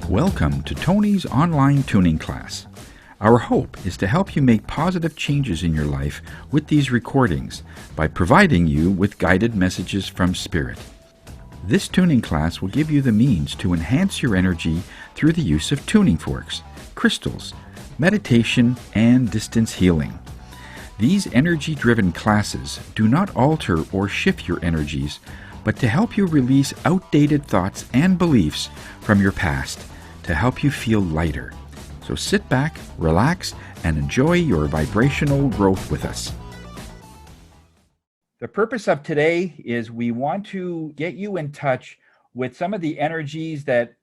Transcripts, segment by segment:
Welcome to Tony's online tuning class. Our hope is to help you make positive changes in your life with these recordings by providing you with guided messages from Spirit. This tuning class will give you the means to enhance your energy through the use of tuning forks, crystals, meditation, and distance healing. These energy-driven classes do not alter or shift your energies, but to help you release outdated thoughts and beliefs from your past to help you feel lighter. So sit back, relax, and enjoy your vibrational growth with us. The purpose of today is we want to get you in touch with some of the energies that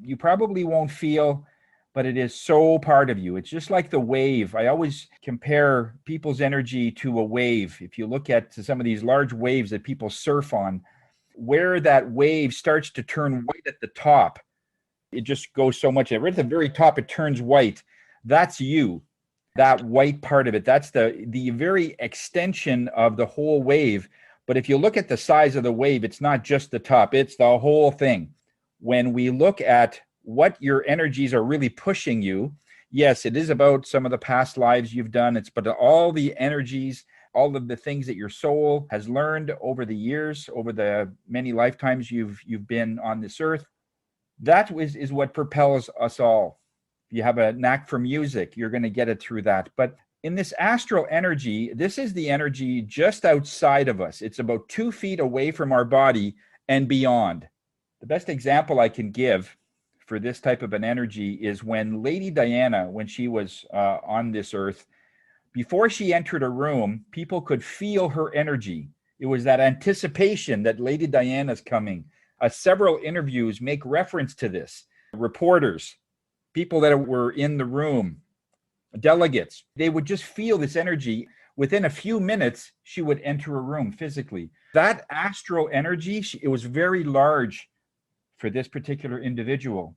you probably won't feel, but it is so part of you. It's just like the wave. I always compare people's energy to a wave. If you look at some of these large waves that people surf on, where that wave starts to turn white at the top, it just goes so much. Right at the very top, it turns white. That's you, that white part of it. That's the very extension of the whole wave. But if you look at the size of the wave, it's not just the top, it's the whole thing. When we look at what your energies are really pushing you, yes, it is about some of the past lives you've done. It's but all the energies, all of the things that your soul has learned over the years, over the many lifetimes you've been on this earth. That is what propels us all. If you have a knack for music, you're going to get it through that. But in this astral energy, this is the energy just outside of us. It's about 2 feet away from our body and beyond. The best example I can give for this type of an energy is when Lady Diana, when she was on this earth, before she entered a room, people could feel her energy. It was that anticipation that Lady Diana's coming. Several interviews make reference to this. Reporters, people that were in the room, delegates, they would just feel this energy. Within a few minutes, she would enter a room physically. That astral energy, it was very large for this particular individual.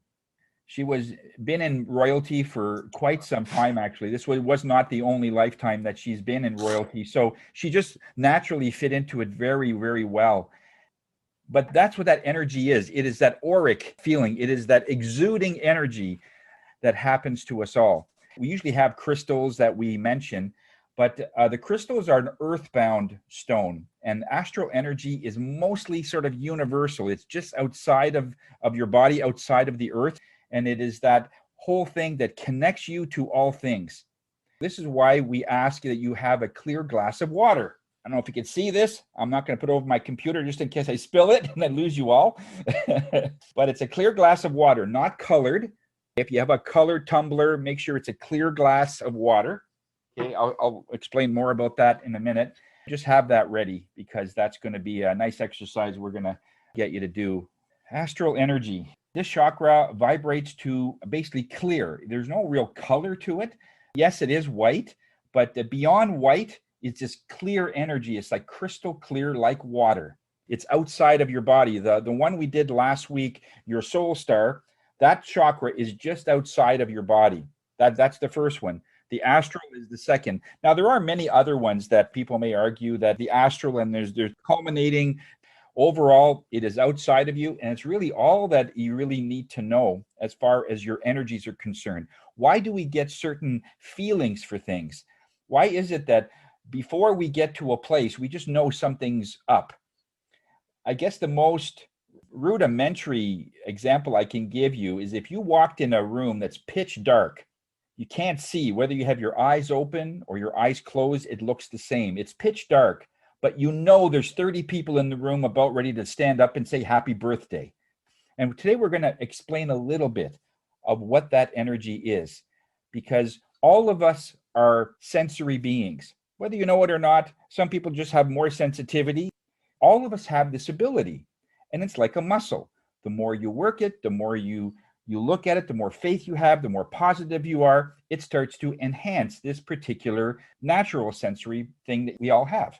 She was been in royalty for quite some time, actually. This was not the only lifetime that she's been in royalty. So she just naturally fit into it very, very well. But that's what that energy is. It is that auric feeling. It is that exuding energy that happens to us all. We usually have crystals that we mention, but the crystals are an earthbound stone, and astral energy is mostly sort of universal. It's just outside of your body, outside of the earth, and it is that whole thing that connects you to all things. This is why we ask that you have a clear glass of water. I don't know if you can see this. I'm not going to put it over my computer just in case I spill it and I lose you all. But it's a clear glass of water, not colored. If you have a colored tumbler, make sure it's a clear glass of water. Okay, I'll explain more about that in a minute. Just have that ready because that's going to be a nice exercise we're going to get you to do. Astral energy. This chakra vibrates to basically clear. There's no real color to it. Yes, it is white, but beyond white, it's just clear energy. It's like crystal clear, like water. It's outside of your body. The one we did last week, your soul star, that chakra is just outside of your body. That's the first one. The astral is the second. Now, there are many other ones that people may argue that the astral and there's culminating. Overall, it is outside of you, and it's really all that you really need to know as far as your energies are concerned. Why do we get certain feelings for things? Why is it that before we get to a place, we just know something's up? I guess the most rudimentary example I can give you is if you walked in a room that's pitch dark, you can't see whether you have your eyes open or your eyes closed, it looks the same. It's pitch dark, but you know there's 30 people in the room about ready to stand up and say happy birthday. And today we're going to explain a little bit of what that energy is, because all of us are sensory beings. Whether you know it or not, some people just have more sensitivity. All of us have this ability, and it's like a muscle. The more you work it, the more you look at it, the more faith you have, the more positive you are, it starts to enhance this particular natural sensory thing that we all have.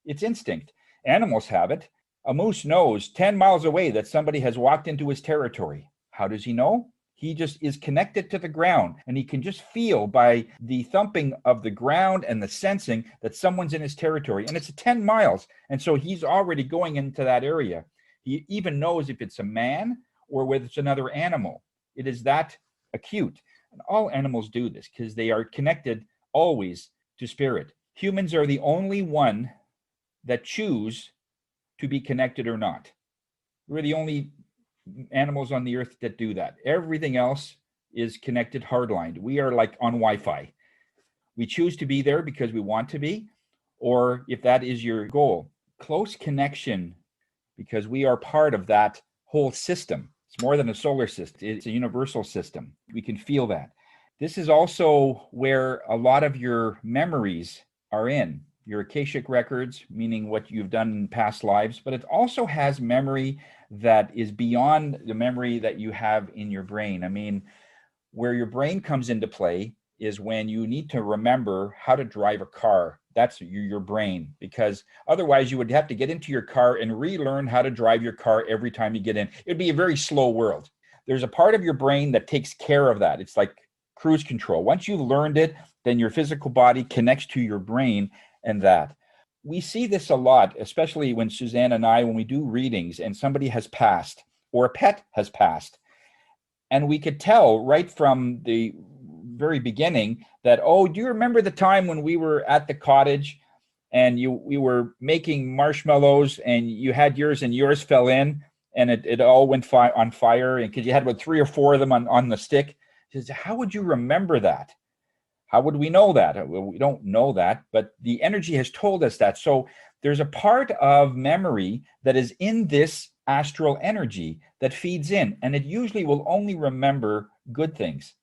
It's instinct. Animals have it. A moose knows 10 miles away that somebody has walked into his territory. How does he know? He just is connected to the ground, and he can just feel by the thumping of the ground and the sensing that someone's in his territory. And it's 10 miles. And so he's already going into that area. He even knows if it's a man or whether it's another animal. It is that acute. And all animals do this because they are connected always to spirit. Humans are the only one that choose to be connected or not. We're the only animals on the earth that do that. Everything else is connected hardlined. We are like on Wi-Fi. We choose to be there because we want to be, or if that is your goal. Close connection, because we are part of that whole system. It's more than a solar system. It's a universal system. We can feel that. This is also where a lot of your memories are in. Your Akashic records, meaning what you've done in past lives, but it also has memory that is beyond the memory that you have in your brain. I mean, where your brain comes into play is when you need to remember how to drive a car. That's your brain, because otherwise you would have to get into your car and relearn how to drive your car every time you get in. It'd be a very slow world. There's a part of your brain that takes care of that. It's like cruise control. Once you've learned it, then your physical body connects to your brain, and that. We see this a lot, especially when Suzanne and I, when we do readings and somebody has passed or a pet has passed. And we could tell right from the very beginning that, oh, do you remember the time when we were at the cottage and we were making marshmallows and you had yours and yours fell in and it all went on fire, and because you had about 3 or 4 of them on the stick? She says, how would you remember that? How would we know that? Well, we don't know that, but the energy has told us that. So there's a part of memory that is in this astral energy that feeds in, and it usually will only remember good things.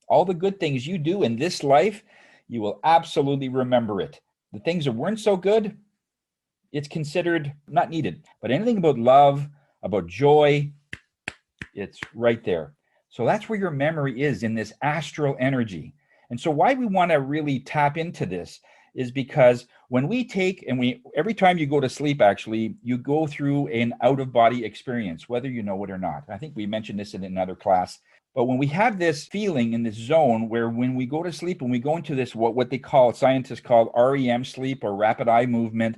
All the good things you do in this life, you will absolutely remember it. The things that weren't so good, it's considered not needed. But anything about love, about joy, it's right there. So that's where your memory is, in this astral energy. And so why we want to really tap into this is because when we take, and every time you go to sleep, actually, you go through an out-of-body experience, whether you know it or not. I think we mentioned this in another class. But when we have this feeling in this zone where when we go to sleep, when we go into this, what they call, scientists call REM sleep, or rapid eye movement,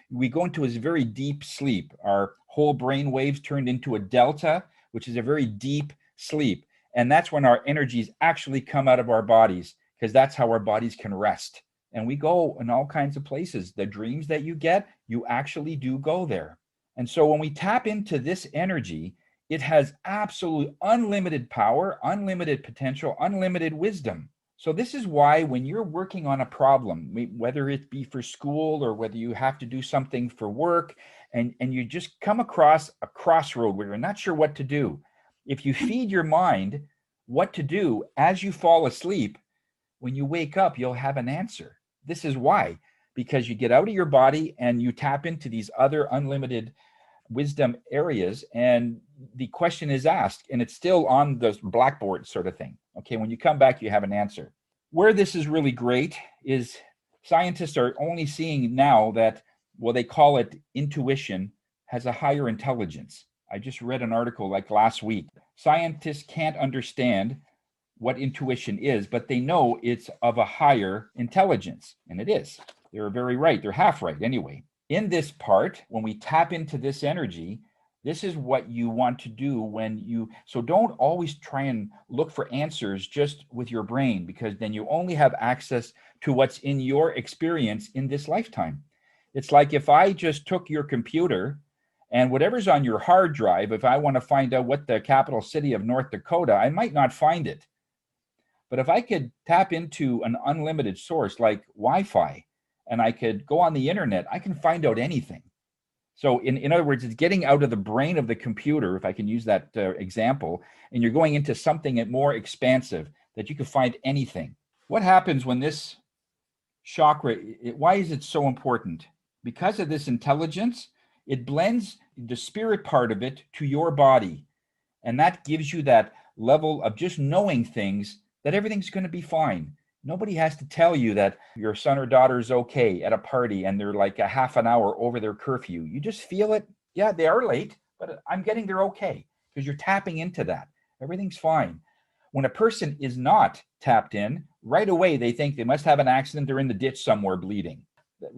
we go into this very deep sleep. Our whole brain waves turned into a delta, which is a very deep sleep. And that's when our energies actually come out of our bodies, because that's how our bodies can rest. And we go in all kinds of places. The dreams that you get, you actually do go there. And so when we tap into this energy, it has absolute unlimited power, unlimited potential, unlimited wisdom. So this is why when you're working on a problem, whether it be for school or whether you have to do something for work, and you just come across a crossroad where you're not sure what to do, if you feed your mind what to do as you fall asleep, when you wake up, you'll have an answer. This is why, because you get out of your body and you tap into these other unlimited wisdom areas, and the question is asked, and it's still on the blackboard sort of thing. Okay, when you come back, you have an answer. Where this is really great is scientists are only seeing now that, well, they call it intuition, has a higher intelligence. I just read an article like last week. Scientists can't understand what intuition is, but they know it's of a higher intelligence, and it is. They're very right. They're half right anyway. In this part, when we tap into this energy, this is what you want to do so don't always try and look for answers just with your brain, because then you only have access to what's in your experience in this lifetime. It's like if I just took your computer and whatever's on your hard drive, if I want to find out what the capital city of North Dakota, I might not find it. But if I could tap into an unlimited source like Wi-Fi, and I could go on the internet, I can find out anything. So in other words, it's getting out of the brain of the computer, if I can use that example, and you're going into something more expansive, that you can find anything. What happens when this chakra, why is it so important? Because of this intelligence, it blends the spirit part of it to your body. And that gives you that level of just knowing things, that everything's going to be fine. Nobody has to tell you that your son or daughter is okay at a party and they're like a half an hour over their curfew. You just feel it. Yeah, they are late, but I'm getting there okay, because you're tapping into that. Everything's fine. When a person is not tapped in, right away they think they must have an accident. They're in the ditch somewhere bleeding.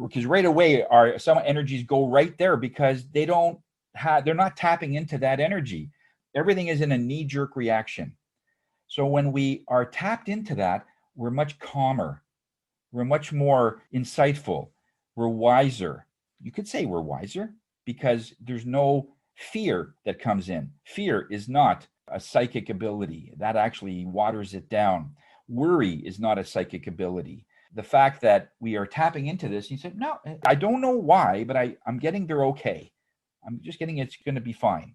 Because right away some energies go right there, because they're not tapping into that energy. Everything is in a knee-jerk reaction. So when we are tapped into that, we're much calmer. We're much more insightful. We're wiser. You could say we're wiser because there's no fear that comes in. Fear is not a psychic ability. That actually waters it down. Worry is not a psychic ability. The fact that we are tapping into this, you said, no, I don't know why, but I'm getting there okay. I'm just getting it's going to be fine.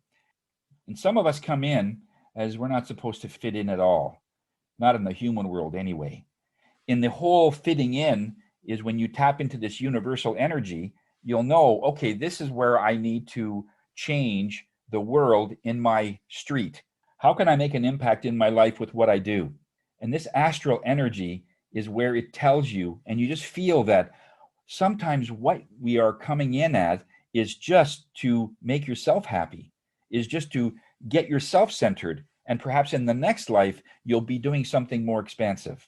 And some of us come in as we're not supposed to fit in at all, not in the human world anyway. In the whole fitting in is when you tap into this universal energy, you'll know, okay, this is where I need to change the world in my street. How can I make an impact in my life with what I do? And this astral energy is where it tells you, and you just feel that sometimes what we are coming in at is just to make yourself happy, is just to get yourself centered. And perhaps in the next life, you'll be doing something more expansive.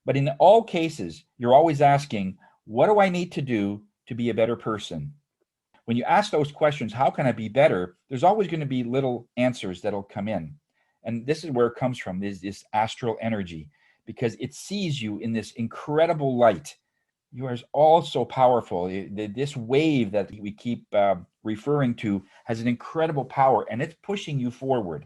But in all cases, you're always asking, what do I need to do to be a better person? When you ask those questions, how can I be better? There's always going to be little answers that'll come in. And this is where it comes from, is this astral energy, because it sees you in this incredible light. You are all so powerful. This wave that we keep referring to has an incredible power, and it's pushing you forward.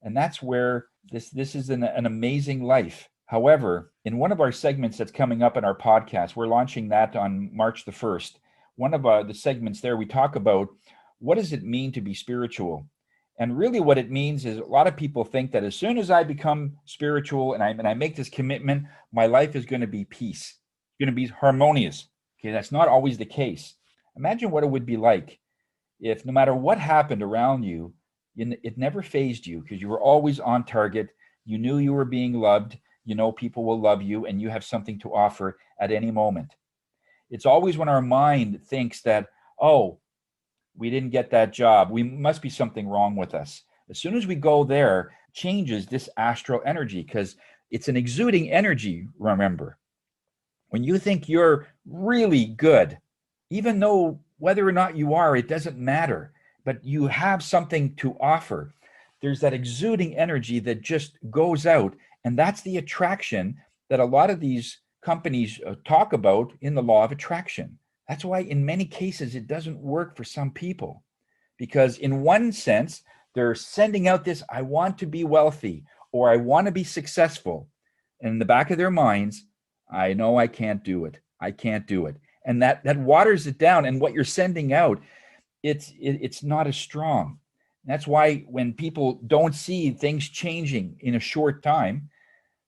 And that's where this is an amazing life. However, in one of our segments that's coming up in our podcast, we're launching that on March the 1st. One of the segments there, we talk about what does it mean to be spiritual? And really what it means is a lot of people think that as soon as I become spiritual and I make this commitment, my life is going to be peace, going to be harmonious. Okay, that's not always the case. Imagine what it would be like if no matter what happened around you, it never fazed you because you were always on target. You knew you were being loved. You know people will love you and you have something to offer at any moment. It's always when our mind thinks that, oh, we didn't get that job, we must be something wrong with us. As soon as we go there, changes this astral energy because it's an exuding energy, remember. When you think you're really good, even though whether or not you are, it doesn't matter, but you have something to offer. There's that exuding energy that just goes out. And that's the attraction that a lot of these companies talk about in the law of attraction. That's why in many cases it doesn't work for some people. Because in one sense, they're sending out this, I want to be wealthy or I want to be successful. And in the back of their minds, I know I can't do it. I can't do it. And that waters it down. And what you're sending out, it's not as strong. That's why when people don't see things changing in a short time,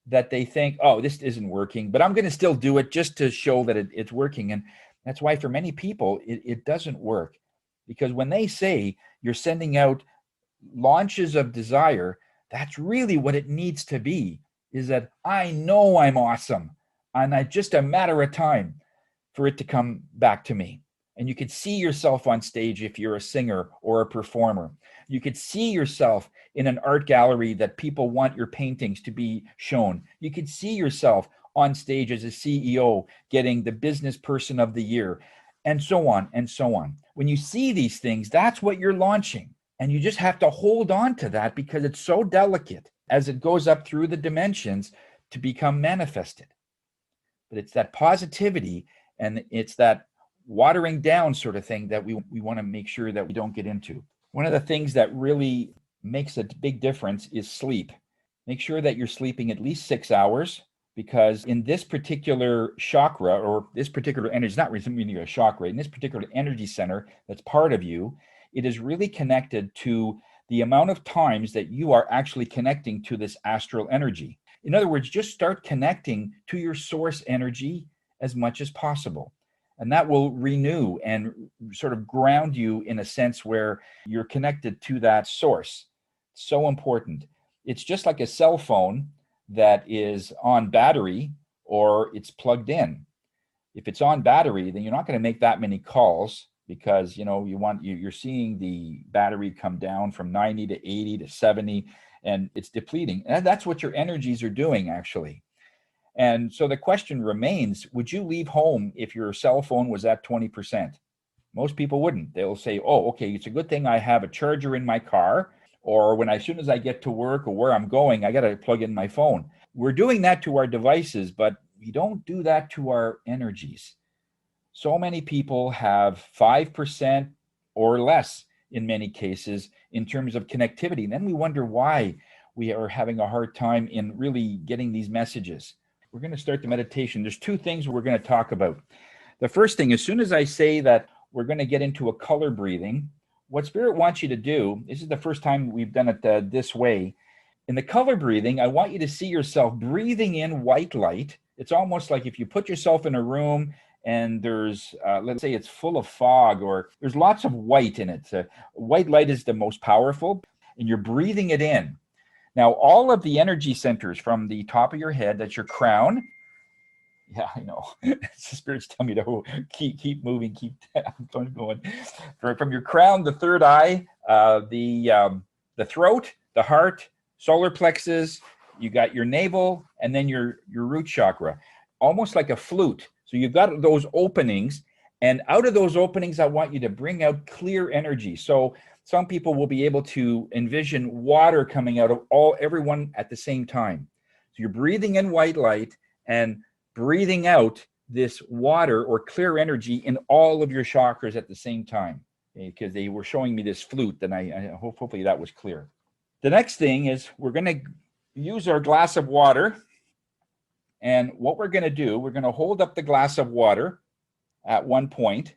that they think, oh, this isn't working, but I'm going to still do it just to show that it's working. And that's why for many people, it doesn't work. Because when they say you're sending out launches of desire, that's really what it needs to be, is that I know I'm awesome. And it's just a matter of time for it to come back to me. And you could see yourself on stage if you're a singer or a performer. You could see yourself in an art gallery that people want your paintings to be shown. You could see yourself on stage as a CEO getting the business person of the year, and so on and so on. When you see these things, that's what you're launching. And you just have to hold on to that because it's so delicate as it goes up through the dimensions to become manifested. But it's that positivity and it's that watering down sort of thing that we want to make sure that we don't get into. One of the things that really makes a big difference is sleep. Make sure that you're sleeping at least 6 hours, because in this particular chakra or this particular energy, it's not really a chakra, in this particular energy center that's part of you, it is really connected to the amount of times that you are actually connecting to this astral energy. In other words, just start connecting to your source energy as much as possible. And that will renew and sort of ground you in a sense where you're connected to that source. So important. It's just like a cell phone that is on battery or it's plugged in. If it's on battery, then you're not going to make that many calls because you're seeing the battery come down from 90 to 80 to 70 and it's depleting. And that's what your energies are doing actually. And so the question remains, would you leave home if your cell phone was at 20%? Most people wouldn't. They'll say, oh, okay, it's a good thing I have a charger in my car, or when as soon as I get to work or where I'm going, I got to plug in my phone. We're doing that to our devices, but we don't do that to our energies. So many people have 5% or less in many cases in terms of connectivity. And then we wonder why we are having a hard time in really getting these messages. We're going to start the meditation. There's two things we're going to talk about. The first thing, as soon as I say that we're going to get into a color breathing, what Spirit wants you to do, this is the first time we've done it this way. In the color breathing, I want you to see yourself breathing in white light. It's almost like if you put yourself in a room and there's, let's say it's full of fog, or there's lots of white in it. White light is the most powerful, and you're breathing it in. Now, all of the energy centers from the top of your head, that's your crown. Yeah, I know. The Spirits tell me to keep moving, keep going. From your crown, the third eye, the throat, the heart, solar plexus, you got your navel, and then your root chakra, almost like a flute. So you've got those openings, and out of those openings, I want you to bring out clear energy. So some people will be able to envision water coming out of everyone at the same time. So you're breathing in white light and breathing out this water or clear energy in all of your chakras at the same time, because they were showing me this flute, and I hopefully that was clear. The next thing is we're going to use our glass of water, and what we're going to do, we're going to hold up the glass of water at one point.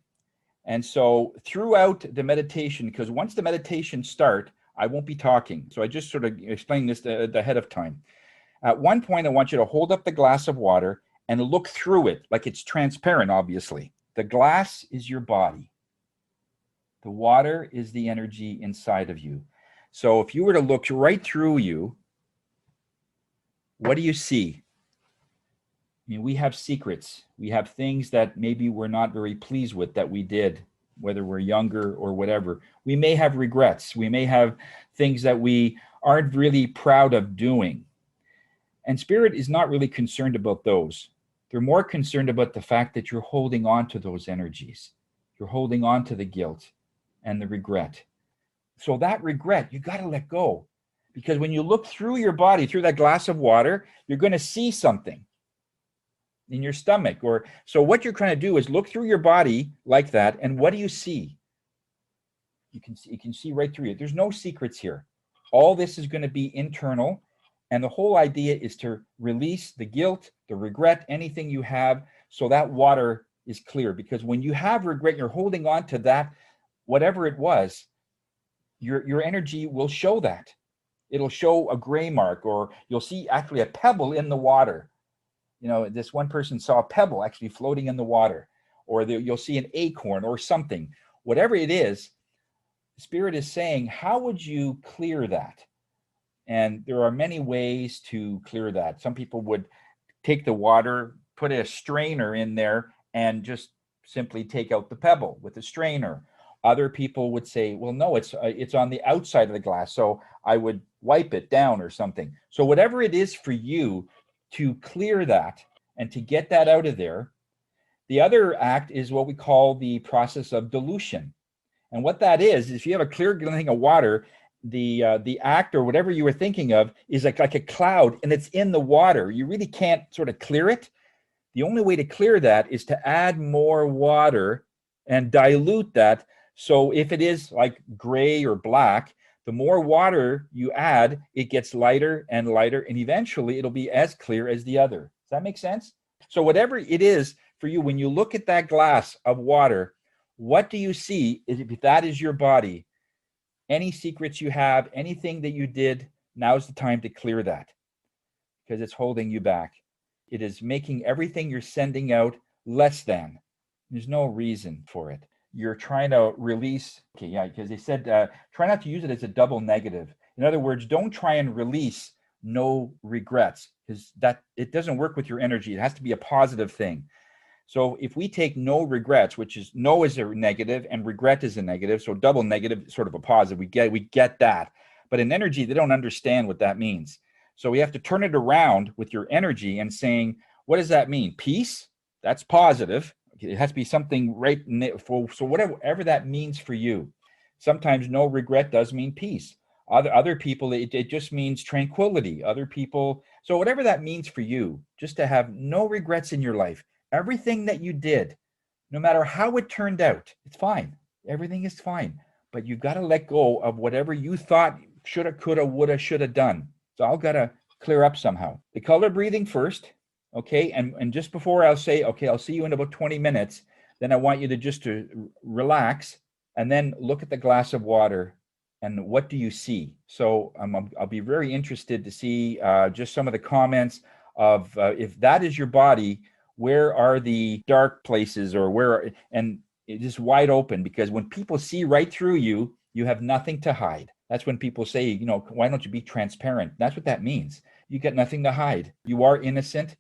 And so throughout the meditation, because once the meditation starts, I won't be talking. So I just sort of explained this ahead of time. At one point, I want you to hold up the glass of water and look through it like it's transparent, obviously. The glass is your body. The water is the energy inside of you. So if you were to look right through you, what do you see? I mean, we have secrets. We have things that maybe we're not very pleased with that we did, whether we're younger or whatever. We may have regrets. We may have things that we aren't really proud of doing. And Spirit is not really concerned about those. They're more concerned about the fact that you're holding on to those energies. You're holding on to the guilt and the regret. So that regret, you got to let go. Because when you look through your body, through that glass of water, you're going to see something in your stomach. So what you're trying to do is look through your body like that, and what do you see? You can see right through it. There's no secrets here. All this is going to be internal, and the whole idea is to release the guilt, the regret, anything you have, so that water is clear. Because when you have regret, you're holding on to that, whatever it was, your energy will show that. It'll show a gray mark, or you'll see actually a pebble in the water. You know, this one person saw a pebble actually floating in the water, or you'll see an acorn or something. Whatever it is, Spirit is saying, how would you clear that? And there are many ways to clear that. Some people would take the water, put a strainer in there, and just simply take out the pebble with a strainer. Other people would say, well, no, it's on the outside of the glass, so I would wipe it down or something. So whatever it is for you to clear that and to get that out of there. The other act is what we call the process of dilution. And what that is if you have a clear thing of water, the act or whatever you were thinking of is like a cloud, and it's in the water. You really can't sort of clear it. The only way to clear that is to add more water and dilute that. So if it is like gray or black, the more water you add, it gets lighter and lighter, and eventually it'll be as clear as the other. Does that make sense? So whatever it is for you, when you look at that glass of water, what do you see? If that is your body, any secrets you have, anything that you did, now's the time to clear that, because it's holding you back. It is making everything you're sending out less than. There's no reason for it. You're trying to release, okay, yeah, because they said try not to use it as a double negative. In other words, don't try and release no regrets, because that it doesn't work with your energy. It has to be a positive thing. So if we take no regrets, which is no is a negative and regret is a negative, so double negative is sort of a positive. We get that. But in energy, they don't understand what that means. So we have to turn it around with your energy and saying, what does that mean? Peace? That's positive. It has to be something right for, so whatever that means for you. Sometimes no regret does mean peace. Other people, it just means tranquility. Other people, so whatever that means for you, just to have no regrets in your life. Everything that you did, no matter how it turned out, it's fine. Everything is fine. But you've got to let go of whatever you thought shoulda, coulda, woulda, shoulda done. It's all got to clear up somehow. The color breathing first, okay? And just before I'll say, okay, I'll see you in about 20 minutes, then I want you to just to relax and then look at the glass of water and what do you see? So I'll be very interested to see just some of the comments of if that is your body, where are the dark places or where, and it is wide open, because when people see right through you, you have nothing to hide. That's when people say, you know, why don't you be transparent? That's what that means. You got nothing to hide. You are innocent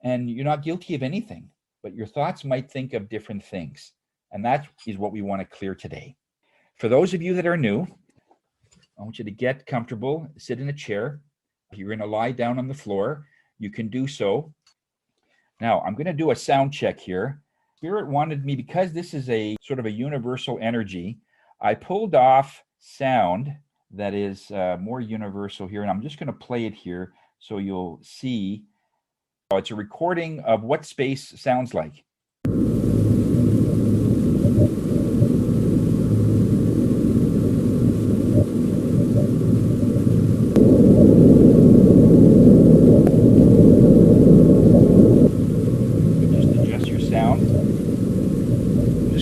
and you're not guilty of anything, but your thoughts might think of different things. And that is what we want to clear today. For those of you that are new, I want you to get comfortable, sit in a chair. If you're going to lie down on the floor, you can do so. Now, I'm going to do a sound check here. Spirit wanted me, because this is a sort of a universal energy, I pulled off sound that is more universal here, and I'm just going to play it here so you'll see. It's a recording of what space sounds like.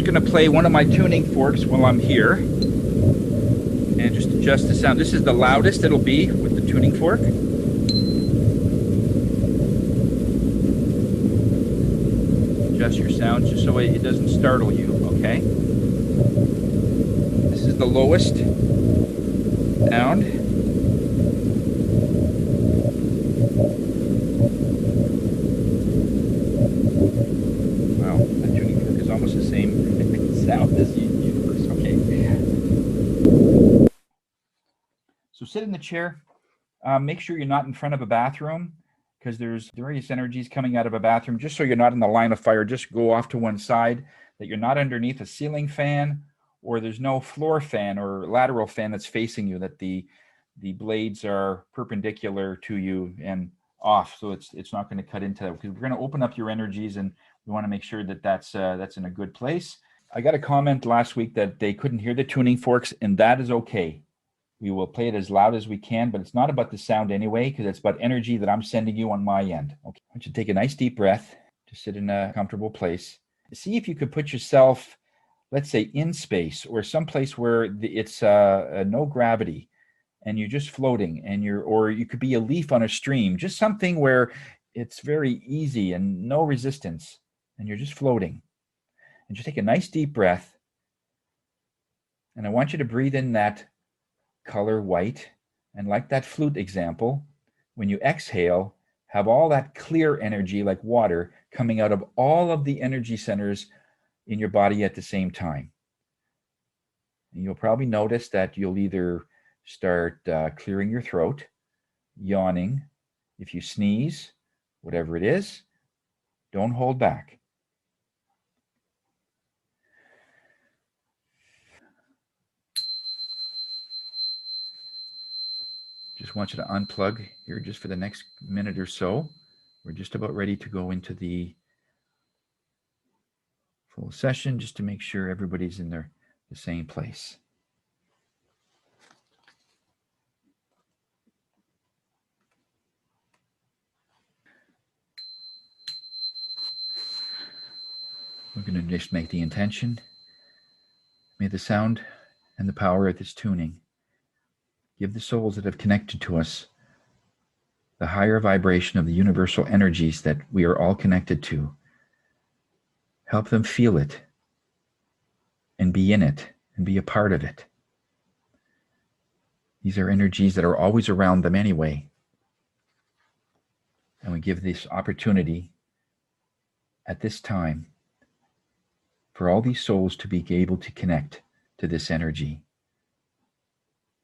Going to play one of my tuning forks while I'm here and just adjust the sound. This is the loudest it'll be with the tuning fork. Adjust your sound just so it doesn't startle you, okay? This is the lowest sound. Wow, that tuning fork is almost the same sound as the universe. Okay. So sit in the chair. Make sure you're not in front of a bathroom, because there's various energies coming out of a bathroom. Just so you're not in the line of fire, just go off to one side, that you're not underneath a ceiling fan, or there's no floor fan or lateral fan that's facing you, that the blades are perpendicular to you and off, so it's not going to cut into that, because we're going to open up your energies and we want to make sure that that's in a good place. I got a comment last week that they couldn't hear the tuning forks, and that is okay. We will play it as loud as we can, but it's not about the sound anyway, because it's about energy that I'm sending you on my end. Okay, I want you to take a nice deep breath, just sit in a comfortable place. See if you could put yourself, let's say, in space or someplace where it's no gravity, and you're just floating, and or you could be a leaf on a stream, just something where it's very easy and no resistance, and you're just floating. And just take a nice deep breath. And I want you to breathe in that color white. And like that flute example, when you exhale, have all that clear energy like water coming out of all of the energy centers in your body at the same time. And you'll probably notice that you'll either start clearing your throat, yawning. If you sneeze, whatever it is, don't hold back. Just want you to unplug here just for the next minute or so. We're just about ready to go into the full session, just to make sure everybody's in the same place. We're going to just make the intention. May the sound and the power of this tuning give the souls that have connected to us the higher vibration of the universal energies that we are all connected to. Help them feel it and be in it and be a part of it. These are energies that are always around them anyway. And we give this opportunity at this time for all these souls to be able to connect to this energy.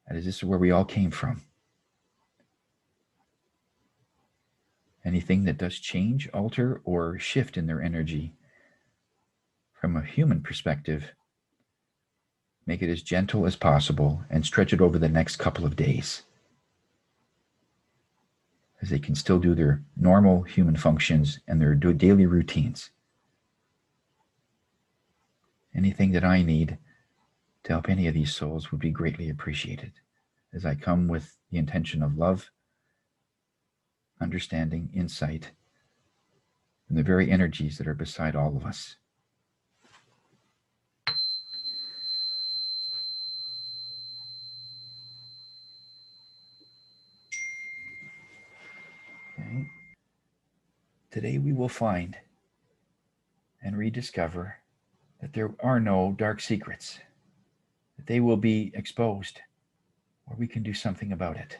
That is, this is where we all came from. Anything that does change, alter, or shift in their energy from a human perspective Make it as gentle as possible and stretch it over the next couple of days, as they can still do their normal human functions and their daily routines. Anything that I need to help any of these souls would be greatly appreciated, as I come with the intention of love, understanding, insight, and the very energies that are beside all of us. Okay. Today we will find and rediscover that there are no dark secrets, that they will be exposed, or we can do something about it.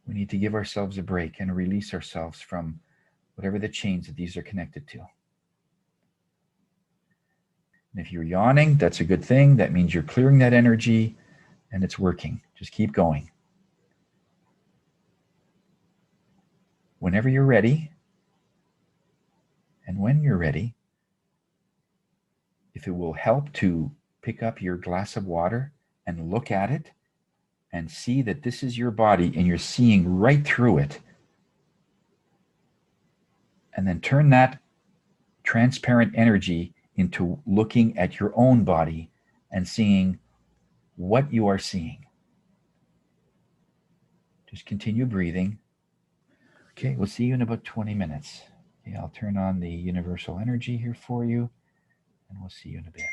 We need to give ourselves a break and release ourselves from whatever the chains that these are connected to. And if you're yawning, that's a good thing. That means you're clearing that energy and it's working. Just keep going. Whenever you're ready, and when you're ready, if it will help to pick up your glass of water and look at it and see that this is your body and you're seeing right through it, and then turn that transparent energy into looking at your own body and seeing what you are seeing. Just continue breathing. Okay, we'll see you in about 20 minutes. Okay, I'll turn on the universal energy here for you, and we'll see you in a bit.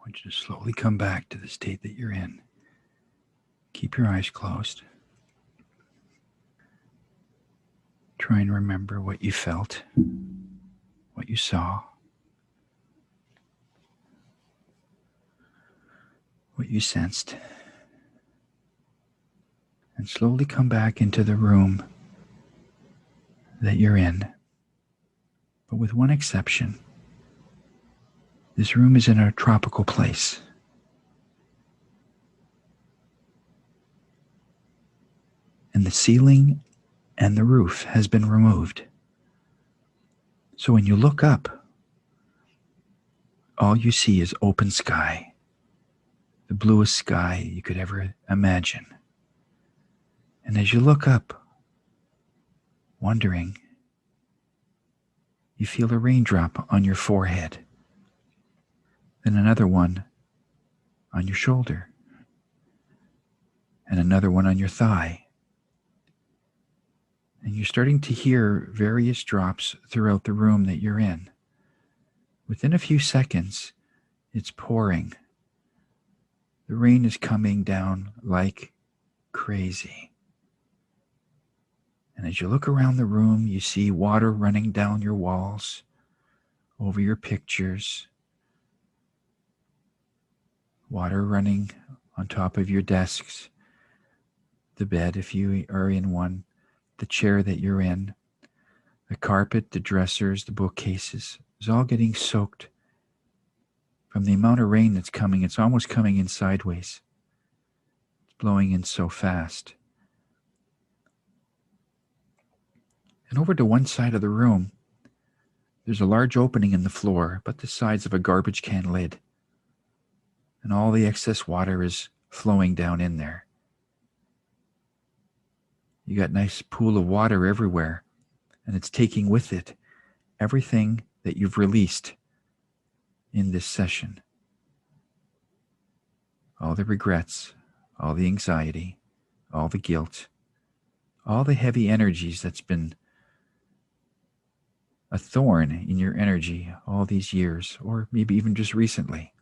want you to slowly come back to the state that you're in. Keep your eyes closed. Try and remember what you felt, what you saw, what you sensed. And slowly come back into the room that you're in. But with one exception. This room is in a tropical place. And the ceiling and the roof has been removed. So when you look up, all you see is open sky, the bluest sky you could ever imagine. And as you look up, wondering, you feel a raindrop on your forehead, then another one on your shoulder, and another one on your thigh. And you're starting to hear various drops throughout the room that you're in. Within a few seconds, it's pouring. The rain is coming down like crazy. And as you look around the room, you see water running down your walls, over your pictures, water running on top of your desks, the bed if you are in one, the chair that you're in, the carpet, the dressers, the bookcases. It's all getting soaked from the amount of rain that's coming. It's almost coming in sideways. It's blowing in so fast. And over to one side of the room, there's a large opening in the floor, about the size of a garbage can lid. And all the excess water is flowing down in there. You got a nice pool of water everywhere, and it's taking with it everything that you've released in this session. All the regrets, all the anxiety, all the guilt, all the heavy energies that's been a thorn in your energy all these years, or maybe even just recently.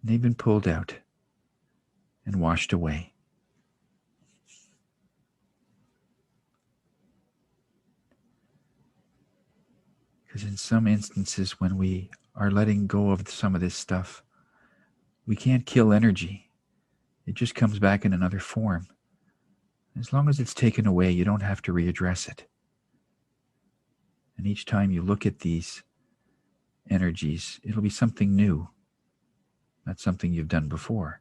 They've been pulled out and washed away. Because in some instances, when we are letting go of some of this stuff, we can't kill energy. It just comes back in another form. As long as it's taken away, you don't have to readdress it. And each time you look at these energies, it'll be something new, not something you've done before.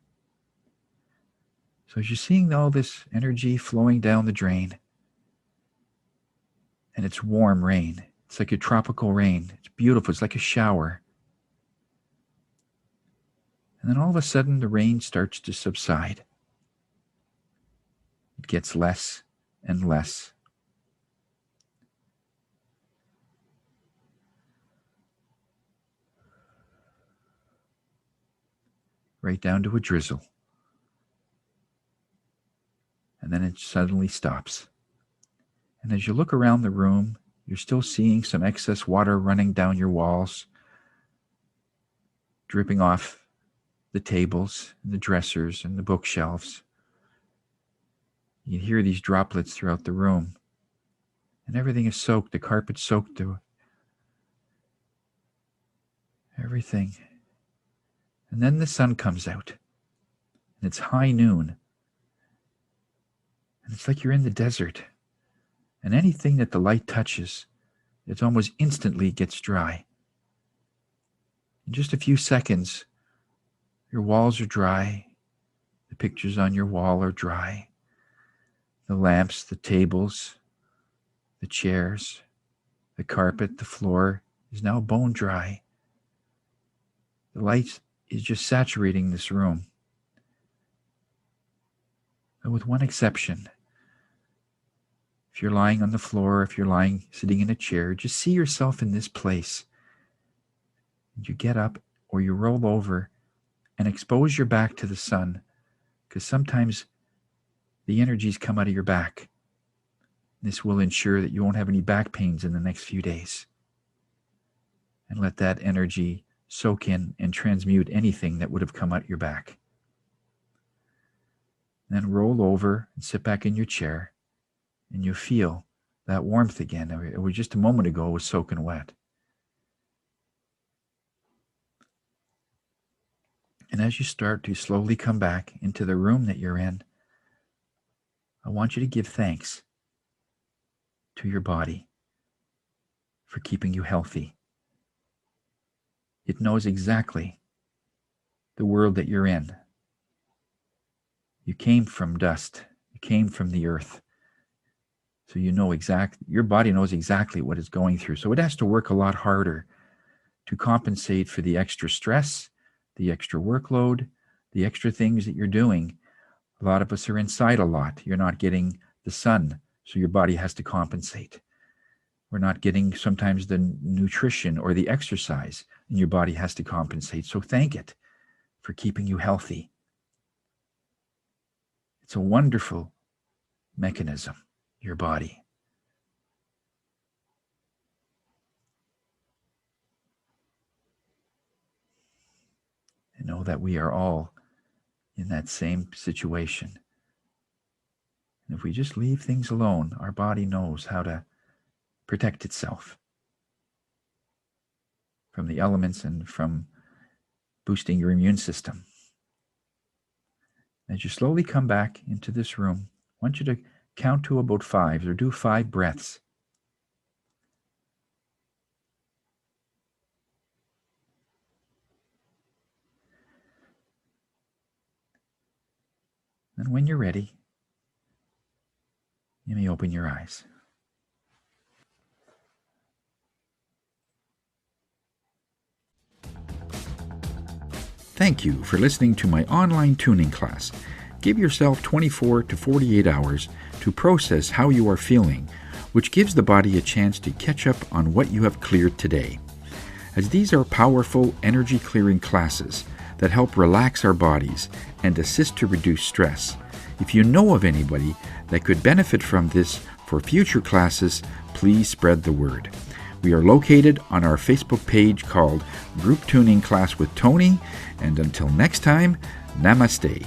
So as you're seeing all this energy flowing down the drain, and it's warm rain, it's like a tropical rain. It's beautiful. It's like a shower. And then all of a sudden, the rain starts to subside. It gets less and less. Right down to a drizzle. And then it suddenly stops. And as you look around the room, you're still seeing some excess water running down your walls, dripping off the tables, and the dressers, and the bookshelves. You hear these droplets throughout the room. And everything is soaked. The carpet's soaked through everything. And then the sun comes out. And it's high noon. And it's like you're in the desert. And anything that the light touches, it almost instantly gets dry. In just a few seconds, your walls are dry. The pictures on your wall are dry. The lamps, the tables, the chairs, the carpet, the floor is now bone dry. The light is just saturating this room. But with one exception. If you're lying on the floor, if you're sitting in a chair, just see yourself in this place. You get up or you roll over and expose your back to the sun, because sometimes the energies come out of your back. This will ensure that you won't have any back pains in the next few days. And let that energy soak in and transmute anything that would have come out your back. Then roll over and sit back in your chair, and you feel that warmth again. It was just a moment ago, it was soaking wet. And as you start to slowly come back into the room that you're in, I want you to give thanks to your body for keeping you healthy. It knows exactly the world that you're in. You came from dust. You came from the earth. So you know your body knows exactly what it's going through. So it has to work a lot harder to compensate for the extra stress, the extra workload, the extra things that you're doing. A lot of us are inside a lot. You're not getting the sun, so your body has to compensate. We're not getting sometimes the nutrition or the exercise, and your body has to compensate. So thank it for keeping you healthy. It's a wonderful mechanism, your body. And know that we are all in that same situation. And if we just leave things alone, our body knows how to protect itself from the elements and from boosting your immune system. As you slowly come back into this room, I want you to count to about 5 or do 5 breaths. And when you're ready, you may open your eyes. Thank you for listening to my online tuning class. Give yourself 24 to 48 hours to process how you are feeling, which gives the body a chance to catch up on what you have cleared today. As these are powerful energy clearing classes that help relax our bodies and assist to reduce stress, if you know of anybody that could benefit from this for future classes, please spread the word. We are located on our Facebook page called Group Tuning Class with Tony, and until next time, namaste.